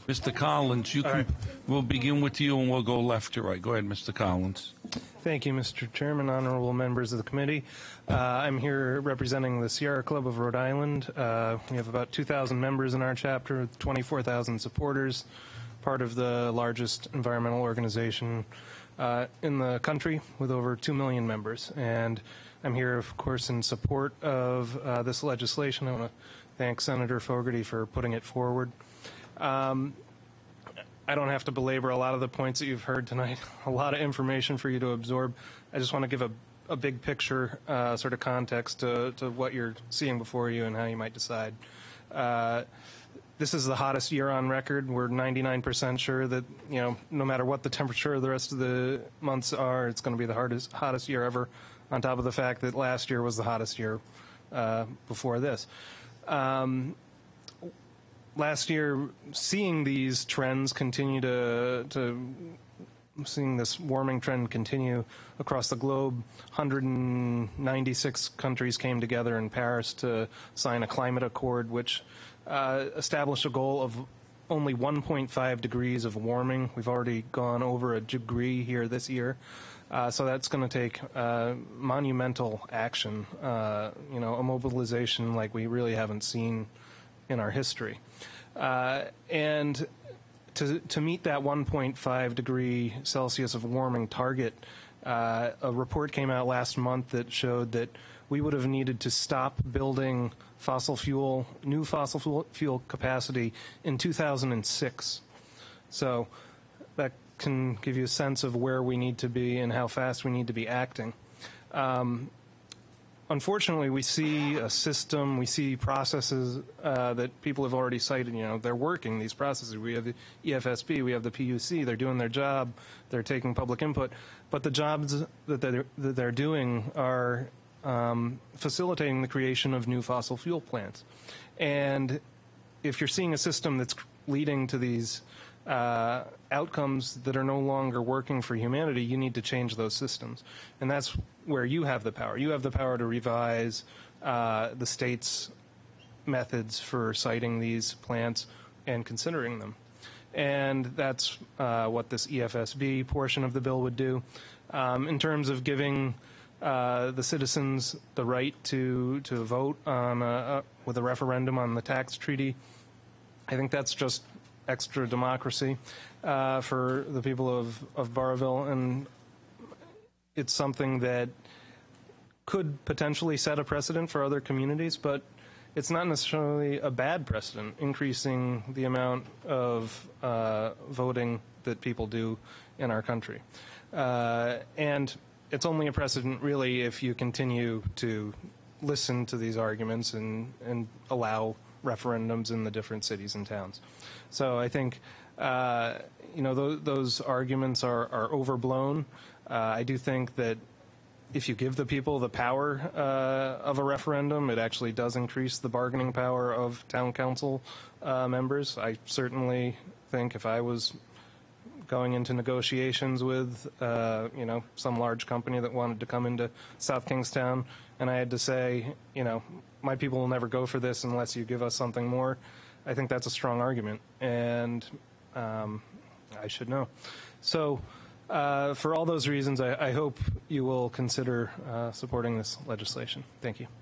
Mr. Collins, we'll begin with you and we'll go left to right. Go ahead, Mr. Collins. Thank you, Mr. Chairman, honorable members of the committee. I'm here representing the Sierra Club of Rhode Island. We have about 2,000 members in our chapter, 24,000 supporters, part of the largest environmental organization in the country with over 2 million members. And I'm here, of course, in support of this legislation. I want to thank Senator Fogarty for putting it forward. I don't have to belabor a lot of the points that you've heard tonight, a lot of information for you to absorb. I just want to give a big picture sort of context to what you're seeing before you and how you might decide. This is the hottest year on record. We're 99% sure that, no matter what the temperature of the rest of the months are, it's going to be the hottest year ever, on top of the fact that last year was the hottest year before this. Last year, seeing these trends continue seeing this warming trend continue across the globe, 196 countries came together in Paris to sign a climate accord, which established a goal of only 1.5 degrees of warming. We've already gone over a degree here this year. So that's going to take monumental action, a mobilization like we really haven't seen in our history. And to meet that 1.5 degree Celsius of warming target, a report came out last month that showed that we would have needed to stop building new fossil fuel capacity in 2006. So that can give you a sense of where we need to be and how fast we need to be acting. Unfortunately, we see a system, we see processes that people have already cited. They're working, these processes. We have the EFSB, we have the PUC. They're doing their job. They're taking public input. But the jobs that they're doing are facilitating the creation of new fossil fuel plants. And if you're seeing a system that's leading to these outcomes that are no longer working for humanity, you need to change those systems. And that's where you have the power. You have the power to revise the state's methods for siting these plants and considering them. And that's what this EFSB portion of the bill would do. In terms of giving the citizens the right to vote on with a referendum on the tax treaty, I think that's just extra democracy for the people of Barrville, and it's something that could potentially set a precedent for other communities, but it's not necessarily a bad precedent, increasing the amount of voting that people do in our country. And it's only a precedent, really, if you continue to listen to these arguments and allow referendums in the different cities and towns. So I think, those arguments are overblown. I do think that if you give the people the power of a referendum, it actually does increase the bargaining power of town council members. I certainly think if I was going into negotiations with, some large company that wanted to come into South Kingstown, and I had to say, my people will never go for this unless you give us something more, I think that's a strong argument, and I should know. So for all those reasons, I hope you will consider supporting this legislation. Thank you.